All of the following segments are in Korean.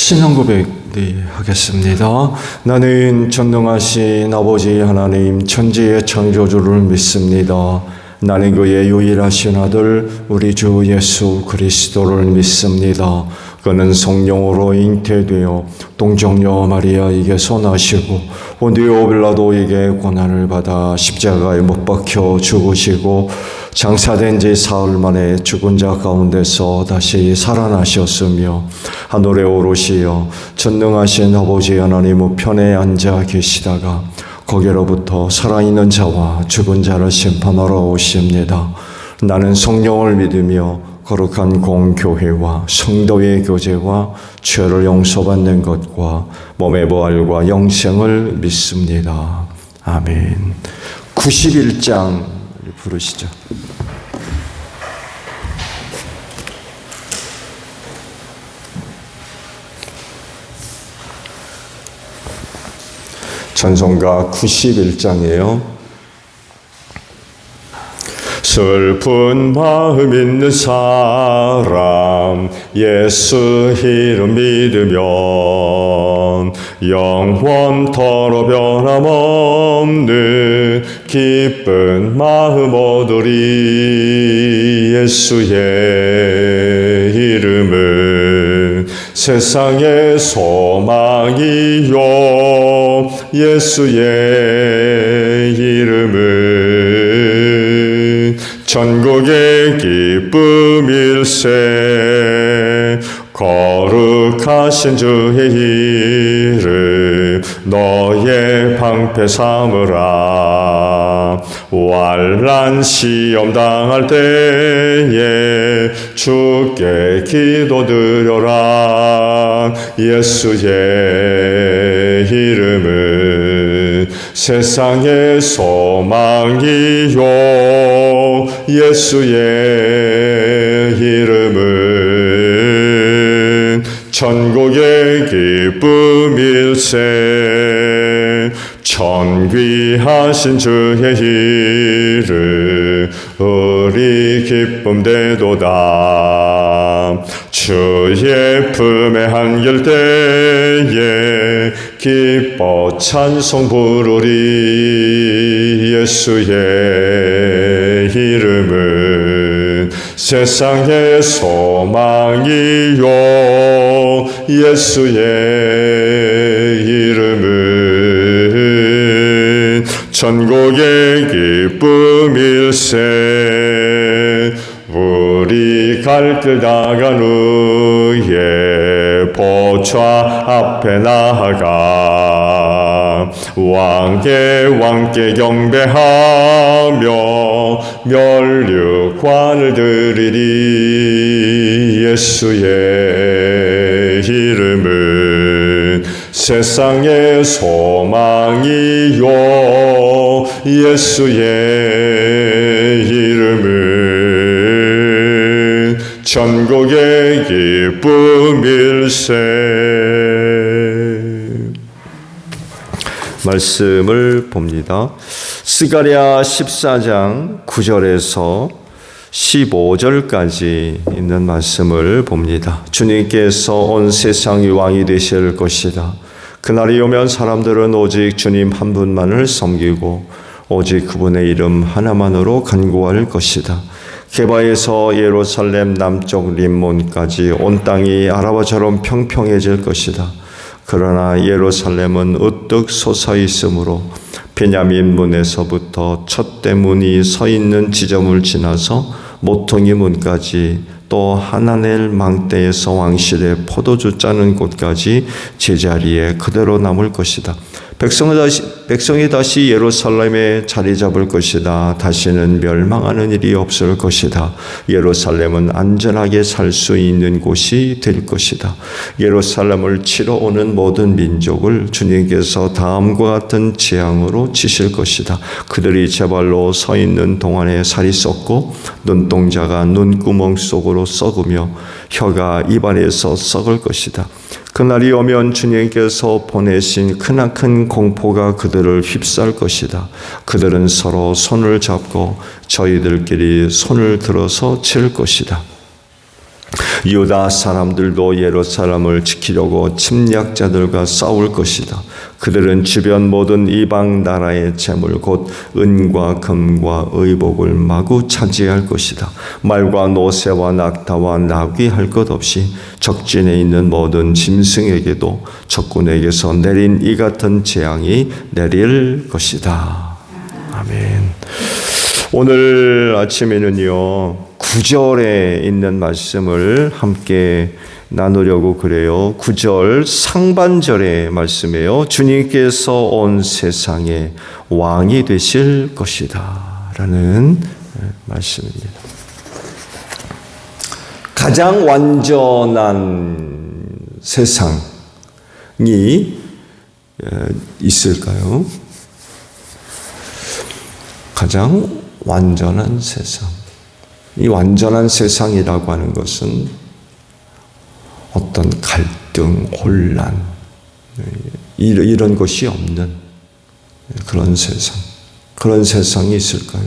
신앙 고백 하겠습니다. 나는 전능하신 아버지 하나님 천지의 창조주를 믿습니다. 나는 그의 유일하신 아들 우리 주 예수 그리스도를 믿습니다. 그는 성령으로 잉태되어 동정녀 마리아에게서 나시고 본디오 빌라도에게 고난을 받아 십자가에 못 박혀 죽으시고 장사된 지 사흘 만에 죽은 자 가운데서 다시 살아나셨으며 하늘에 오르시어 전능하신 아버지 하나님 우편에 앉아 계시다가 거기로부터 살아있는 자와 죽은 자를 심판하러 오십니다. 나는 성령을 믿으며 거룩한 공교회와 성도의 교제와 죄를 용서받는 것과 몸의 부활과 영생을 믿습니다. 아멘. 91장 부르시죠. 찬송가 91장이에요. 슬픈 마음 있는 사람 예수 이름 믿으면 영원토록 변함없는 기쁜 마음 얻으리. 예수의 이름은 세상의 소망이요 예수의 이름은 천국의 기쁨일세. 거룩하신 주의 이름 너의 방패 삼으라. 환난 시험 당할 때에 주께 기도드려라. 예수의 이름은 세상의 소망이요, 예수의 이름은 천국의 기쁨일세. 존귀하신 주의 이름 우리 기쁨 되도다. 주의 품에 안길 때에 기뻐 찬송 부르리. 예수의 이름은 세상의 소망이요, 예수의 이름은 천국의 기쁨일세. 우리 갈 길 나간 후에 보좌 앞에 나아가 왕의 왕께 경배하며 면류관을 드리리. 예수의 이름은 세상의 소망이요, 예수의 이름은 천국의 기쁨일세. 말씀을 봅니다. 스가랴 14장 9절에서 15절까지 있는 말씀을 봅니다. 주님께서 온 세상의 왕이 되실 것이다. 그날이 오면 사람들은 오직 주님 한 분만을 섬기고 오직 그분의 이름 하나만으로 간구할 것이다. 게바에서 예루살렘 남쪽 림몬까지 온 땅이 아라바처럼 평평해질 것이다. 그러나 예루살렘은 우뚝 솟아 있으므로 베냐민 문에서부터 첫 대문이 서 있는 지점을 지나서 모퉁이 문까지 또 하나넬 망대에서 왕실의 포도주 짜는 곳까지 제자리에 그대로 남을 것이다. 백성이 다시 예루살렘에 자리 잡을 것이다. 다시는 멸망하는 일이 없을 것이다. 예루살렘은 안전하게 살 수 있는 곳이 될 것이다. 예루살렘을 치러 오는 모든 민족을 주님께서 다음과 같은 재앙으로 치실 것이다. 그들이 제 발로 서 있는 동안에 살이 썩고 눈동자가 눈구멍 속으로 썩으며 혀가 입안에서 썩을 것이다. 그날이 오면 주님께서 보내신 크나큰 공포가 그들을 휩쌀 것이다. 그들은 서로 손을 잡고 저희들끼리 손을 들어서 칠 것이다. 유다 사람들도 예루살렘을 지키려고 침략자들과 싸울 것이다. 그들은 주변 모든 이방 나라의 재물 곧 은과 금과 의복을 마구 차지할 것이다. 말과 노새와 낙타와 나귀 할 것 없이 적진에 있는 모든 짐승에게도 적군에게서 내린 이 같은 재앙이 내릴 것이다. 아멘. 오늘 아침에는요 9절에 있는 말씀을 함께 나누려고 그래요. 9절 상반절의 말씀이에요. 주님께서 온 세상에 왕이 되실 것이다 라는 말씀입니다. 가장 완전한 세상이 있을까요? 가장 완전한 세상. 이 완전한 세상이라고 하는 것은 어떤 갈등, 혼란 이런 것이 없는 그런 세상. 그런 세상이 있을까요?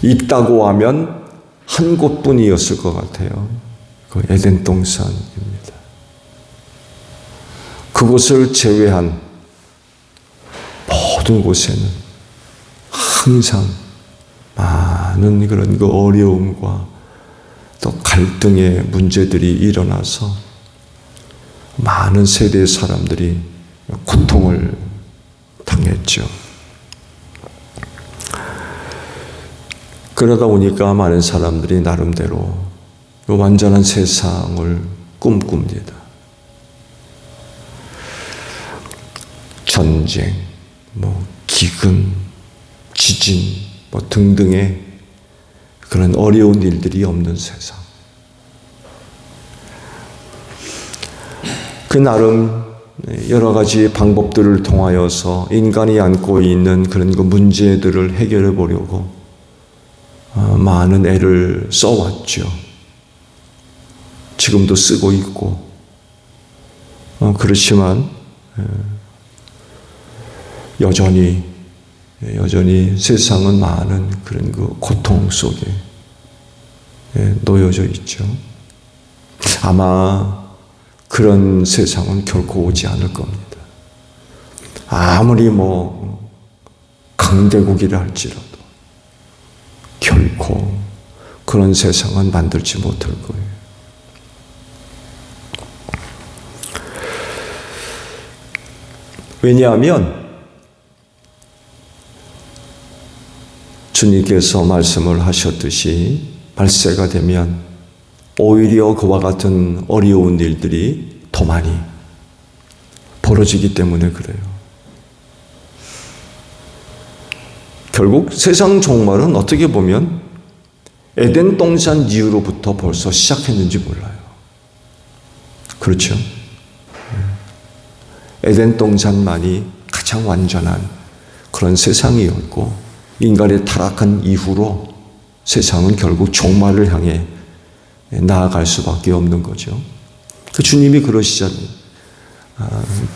있다고 하면 한 곳뿐이었을 것 같아요. 그 에덴 동산입니다. 그곳을 제외한 모든 곳에는 항상 많은 그런 그 어려움과 또 갈등의 문제들이 일어나서 많은 세대의 사람들이 고통을 당했죠. 그러다 보니까 많은 사람들이 나름대로 완전한 세상을 꿈꿉니다. 전쟁, 기근, 지진, 등등의 그런 어려운 일들이 없는 세상. 그 나름 여러 가지 방법들을 통하여서 인간이 안고 있는 그런 그 문제들을 해결해 보려고 많은 애를 써왔죠. 지금도 쓰고 있고. 그렇지만 여전히 세상은 많은 그런 그 고통 속에 놓여져 있죠. 아마 그런 세상은 결코 오지 않을 겁니다. 아무리 강대국이라 할지라도 결코 그런 세상은 만들지 못할 거예요. 왜냐하면 주님께서 말씀을 하셨듯이 발세가 되면 오히려 그와 같은 어려운 일들이 더 많이 벌어지기 때문에 그래요. 결국 세상 종말은 어떻게 보면 에덴 동산 이후로부터 벌써 시작했는지 몰라요. 그렇죠? 에덴 동산만이 가장 완전한 그런 세상이었고, 인간의 타락한 이후로 세상은 결국 종말을 향해 나아갈 수밖에 없는 거죠. 그 주님이 그러시잖아요.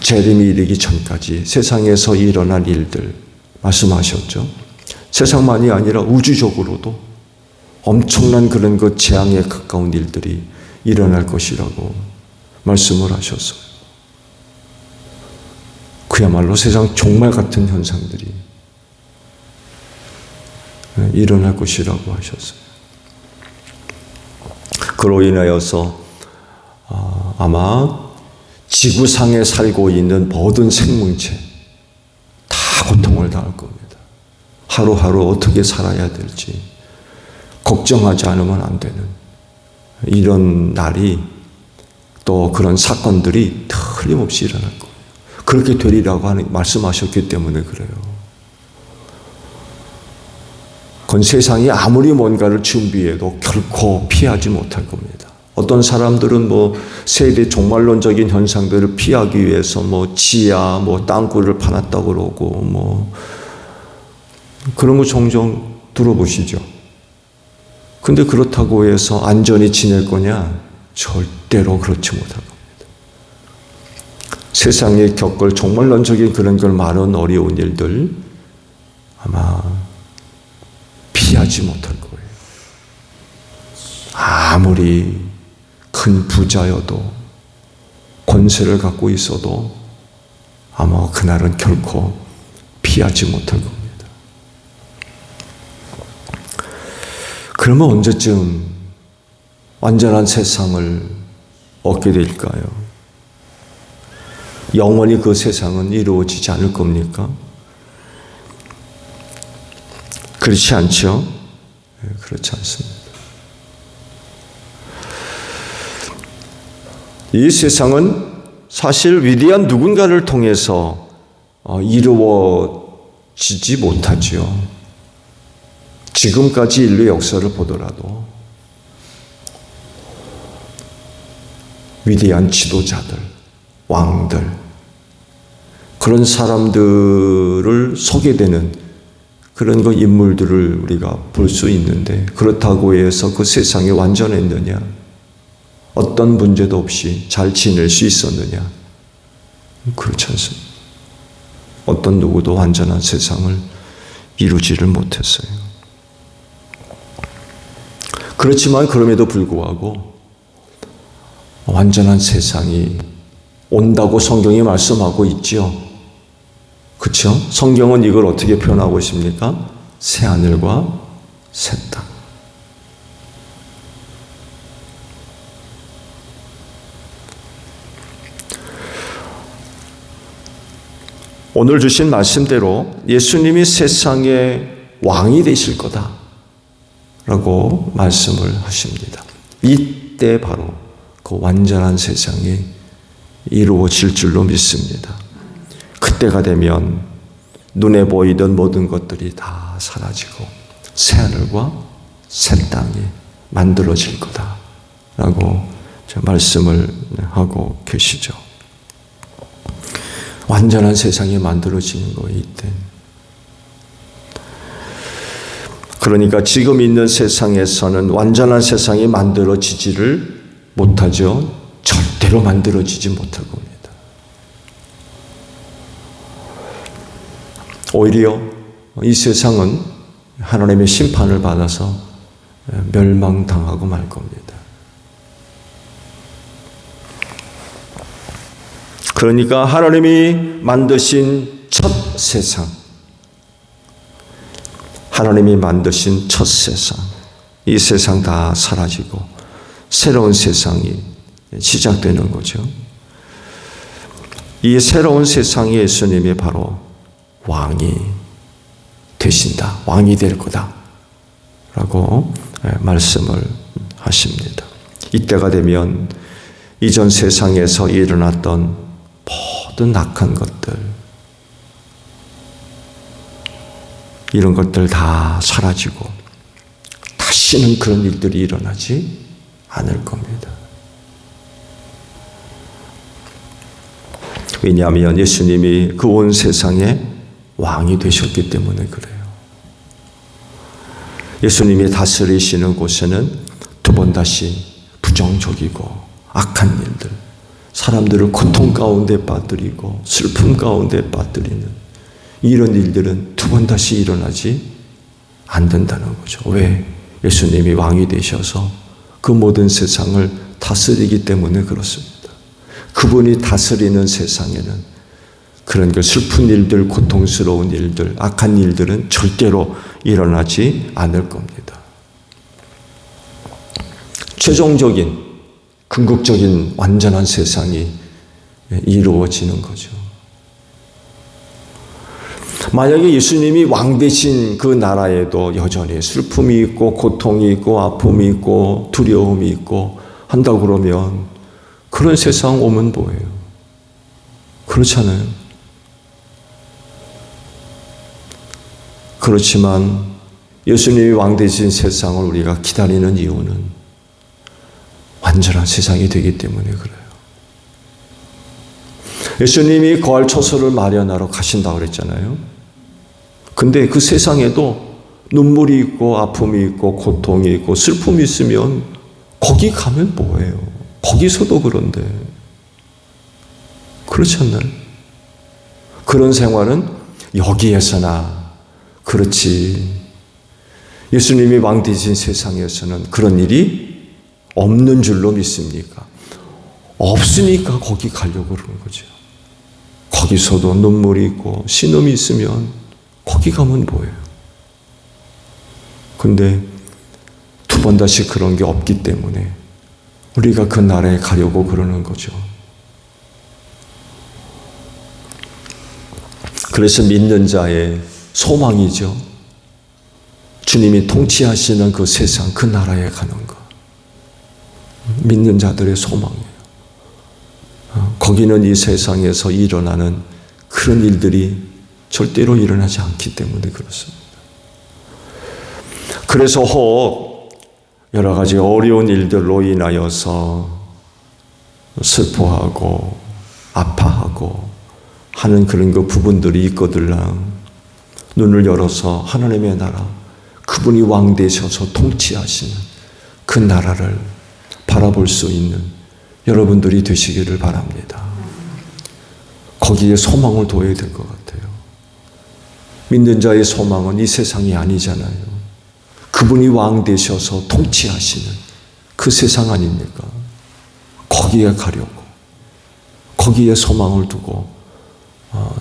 재림이 이르기 전까지 세상에서 일어날 일들 말씀하셨죠. 세상만이 아니라 우주적으로도 엄청난 그런 그 재앙에 가까운 일들이 일어날 것이라고 말씀을 하셨어요. 그야말로 세상 종말 같은 현상들이 일어날 것이라고 하셨어요. 그로 인하여서 아마 지구상에 살고 있는 모든 생명체 다 고통을 당할 겁니다. 하루하루 어떻게 살아야 될지 걱정하지 않으면 안 되는 이런 날이, 또 그런 사건들이 틀림없이 일어날 거예요. 그렇게 되리라고 말씀하셨기 때문에 그래요. 그건 세상이 아무리 뭔가를 준비해도 결코 피하지 못할 겁니다. 어떤 사람들은 세대 종말론적인 현상들을 피하기 위해서 지하, 땅굴을 파놨다고 그러고, 그런 거 종종 들어보시죠. 근데 그렇다고 해서 안전히 지낼 거냐? 절대로 그렇지 못할 겁니다. 세상에 겪을 종말론적인 그런 걸 많은 어려운 일들 아마 피하지 못할 거예요. 아무리 큰 부자여도 권세를 갖고 있어도 아마 그날은 결코 피하지 못할 겁니다. 그러면 언제쯤 완전한 세상을 얻게 될까요? 영원히 그 세상은 이루어지지 않을 겁니까? 그렇지 않죠? 그렇지 않습니다. 이 세상은 사실 위대한 누군가를 통해서 이루어지지 못하죠. 지금까지 인류 역사를 보더라도 위대한 지도자들, 왕들, 그런 사람들을 소개되는 그런 인물들을 우리가 볼 수 있는데, 그렇다고 해서 그 세상이 완전했느냐? 어떤 문제도 없이 잘 지낼 수 있었느냐? 그렇지 않습니다. 어떤 누구도 완전한 세상을 이루지를 못했어요. 그렇지만 그럼에도 불구하고 완전한 세상이 온다고 성경이 말씀하고 있죠. 그렇죠? 성경은 이걸 어떻게 표현하고 있습니까? 새 하늘과 새 땅. 오늘 주신 말씀대로 예수님이 세상의 왕이 되실 거다 라고 말씀을 하십니다. 이때 바로 그 완전한 세상이 이루어질 줄로 믿습니다. 그때가 되면 눈에 보이던 모든 것들이 다 사라지고 새하늘과 새 땅이 만들어질 거다라고 말씀을 하고 계시죠. 완전한 세상이 만들어지는 거예요, 이때. 그러니까 지금 있는 세상에서는 완전한 세상이 만들어지지를 못하죠. 절대로 만들어지지 못할 겁니다. 오히려 이 세상은 하나님의 심판을 받아서 멸망당하고 말 겁니다. 그러니까 하나님이 만드신 첫 세상, 하나님이 만드신 첫 세상, 이 세상 다 사라지고 새로운 세상이 시작되는 거죠. 이 새로운 세상에 예수님이 바로 왕이 되신다. 왕이 될 거다. 라고 말씀을 하십니다. 이때가 되면 이전 세상에서 일어났던 모든 악한 것들, 이런 것들 다 사라지고 다시는 그런 일들이 일어나지 않을 겁니다. 왜냐하면 예수님이 그 온 세상에 왕이 되셨기 때문에 그래요. 예수님이 다스리시는 곳에는 두 번 다시 부정적이고 악한 일들, 사람들을 고통 가운데 빠뜨리고 슬픔 가운데 빠뜨리는 이런 일들은 두 번 다시 일어나지 않는다는 거죠. 왜? 예수님이 왕이 되셔서 그 모든 세상을 다스리기 때문에 그렇습니다. 그분이 다스리는 세상에는 그런 그 슬픈 일들, 고통스러운 일들, 악한 일들은 절대로 일어나지 않을 겁니다. 최종적인, 궁극적인 완전한 세상이 이루어지는 거죠. 만약에 예수님이 왕 되신 그 나라에도 여전히 슬픔이 있고 고통이 있고 아픔이 있고 두려움이 있고 한다고 그러면 그런 세상 오면 뭐예요? 그렇잖아요. 그렇지만 예수님이 왕 되신 세상을 우리가 기다리는 이유는 완전한 세상이 되기 때문에 그래요. 예수님이 거할 처소를 마련하러 가신다고 그랬잖아요. 근데 그 세상에도 눈물이 있고 아픔이 있고 고통이 있고 슬픔이 있으면 거기 가면 뭐예요? 거기서도 그런데 그렇지 않나요? 그런 생활은 여기에서나 그렇지 예수님이 왕 되신 세상에서는 그런 일이 없는 줄로 믿습니까? 없으니까 거기 가려고 그러는 거죠. 거기서도 눈물이 있고 신음이 있으면 거기 가면 뭐예요? 근데 두 번 다시 그런 게 없기 때문에 우리가 그 나라에 가려고 그러는 거죠. 그래서 믿는 자의 소망이죠. 주님이 통치하시는 그 세상, 그 나라에 가는 것. 믿는 자들의 소망이에요. 거기는 이 세상에서 일어나는 그런 일들이 절대로 일어나지 않기 때문에 그렇습니다. 그래서 혹 여러 가지 어려운 일들로 인하여서 슬퍼하고 아파하고 하는 그런 그 부분들이 있거들랑 눈을 열어서 하나님의 나라, 그분이 왕 되셔서 통치하시는 그 나라를 바라볼 수 있는 여러분들이 되시기를 바랍니다. 거기에 소망을 둬야 될 것 같아요. 믿는 자의 소망은 이 세상이 아니잖아요. 그분이 왕 되셔서 통치하시는 그 세상 아닙니까? 거기에 가려고, 거기에 소망을 두고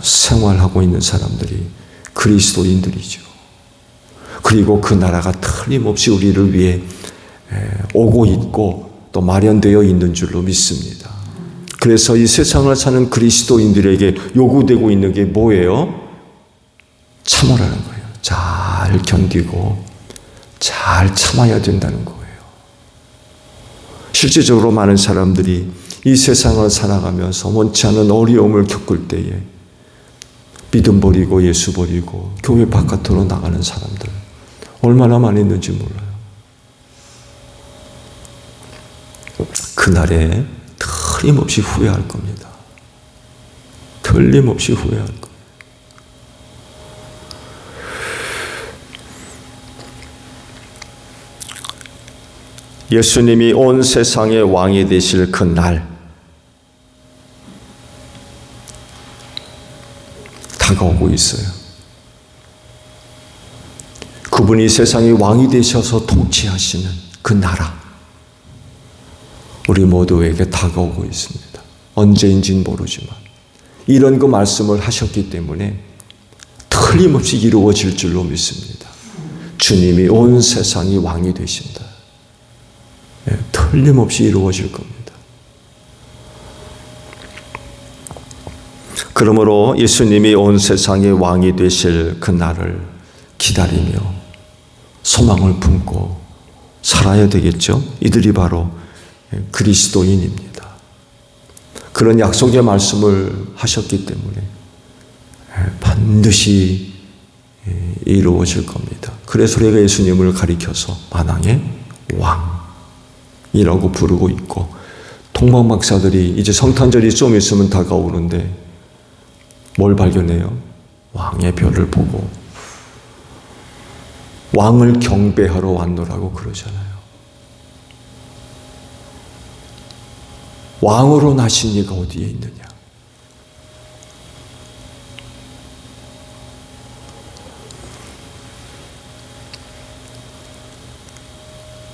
생활하고 있는 사람들이 그리스도인들이죠. 그리고 그 나라가 틀림없이 우리를 위해 오고 있고 또 마련되어 있는 줄로 믿습니다. 그래서 이 세상을 사는 그리스도인들에게 요구되고 있는 게 뭐예요? 참으라는 거예요. 잘 견디고 잘 참아야 된다는 거예요. 실질적으로 많은 사람들이 이 세상을 살아가면서 원치 않은 어려움을 겪을 때에 믿음 버리고 예수 버리고 교회 바깥으로 나가는 사람들 얼마나 많이 있는지 몰라요. 그날에 틀림없이 후회할 겁니다. 틀림없이 후회할 겁니다. 예수님이 온 세상의 왕이 되실 그 날 다가오고 있어요. 그분이 세상의 왕이 되셔서 통치하시는 그 나라 우리 모두에게 다가오고 있습니다. 언제인지는 모르지만 이런 그 말씀을 하셨기 때문에 틀림없이 이루어질 줄로 믿습니다. 주님이 온 세상의 왕이 되신다. 틀림없이 이루어질 겁니다. 그러므로 예수님이 온 세상의 왕이 되실 그 날을 기다리며 소망을 품고 살아야 되겠죠. 이들이 바로 그리스도인입니다. 그런 약속의 말씀을 하셨기 때문에 반드시 이루어질 겁니다. 그래서 우리가 예수님을 가리켜서 만왕의 왕이라고 부르고 있고, 동방 박사들이 이제 성탄절이 좀 있으면 다가오는데 뭘 발견해요? 왕의 별을 보고 왕을 경배하러 왔노라고 그러잖아요. 왕으로 나신 이가 어디에 있느냐?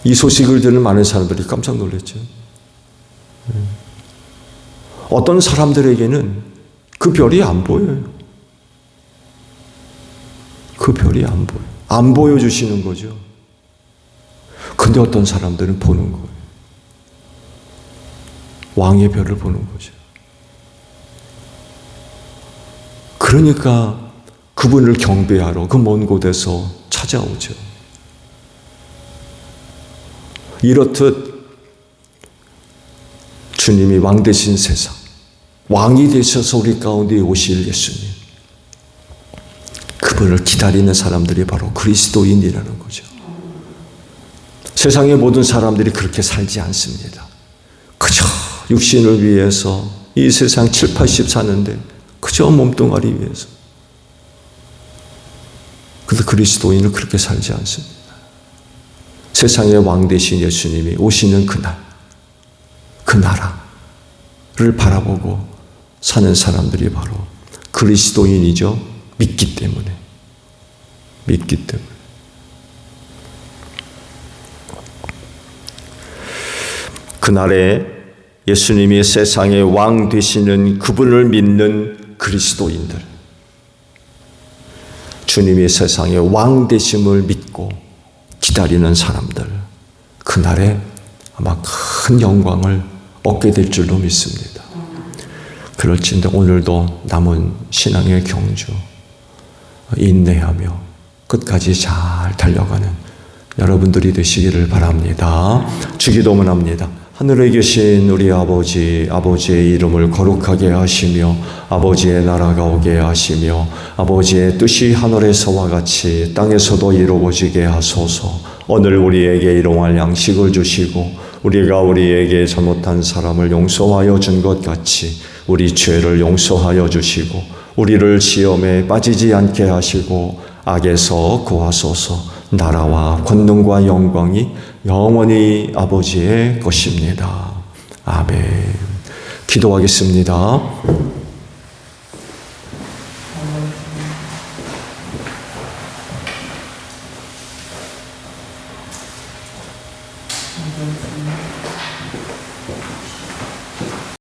이 소식을 듣는 많은 사람들이 깜짝 놀랐죠. 어떤 사람들에게는 그 별이 안 보여요. 그 별이 안 보여요. 안 보여주시는 거죠. 근데 어떤 사람들은 보는 거예요. 왕의 별을 보는 거죠. 그러니까 그분을 경배하러 그 먼 곳에서 찾아오죠. 이렇듯 주님이 왕 되신 세상, 왕이 되셔서 우리 가운데 오실 예수님, 그분을 기다리는 사람들이 바로 그리스도인이라는 거죠. 세상의 모든 사람들이 그렇게 살지 않습니다. 그저 육신을 위해서 이 세상 7, 80 사는데 그저 몸뚱아리 위해서. 그런데 그리스도인은 그렇게 살지 않습니다. 세상의 왕 되신 예수님이 오시는 그날, 그 나라를 바라보고 사는 사람들이 바로 그리스도인이죠. 믿기 때문에. 믿기 때문에. 그날에 예수님이 세상의 왕 되시는 그분을 믿는 그리스도인들, 주님이 세상의 왕 되심을 믿고 기다리는 사람들, 그날에 아마 큰 영광을 얻게 될 줄로 믿습니다. 그럴진데 오늘도 남은 신앙의 경주 인내하며 끝까지 잘 달려가는 여러분들이 되시기를 바랍니다. 주기도문 합니다. 하늘에 계신 우리 아버지, 아버지의 이름을 거룩하게 하시며 아버지의 나라가 오게 하시며 아버지의 뜻이 하늘에서와 같이 땅에서도 이루어지게 하소서. 오늘 우리에게 일용할 양식을 주시고 우리가 우리에게 잘못한 사람을 용서하여 준 것 같이 우리 죄를 용서하여 주시고 우리를 시험에 빠지지 않게 하시고 악에서 구하소서. 나라와 권능과 영광이 영원히 아버지의 것입니다. 아멘. 기도하겠습니다.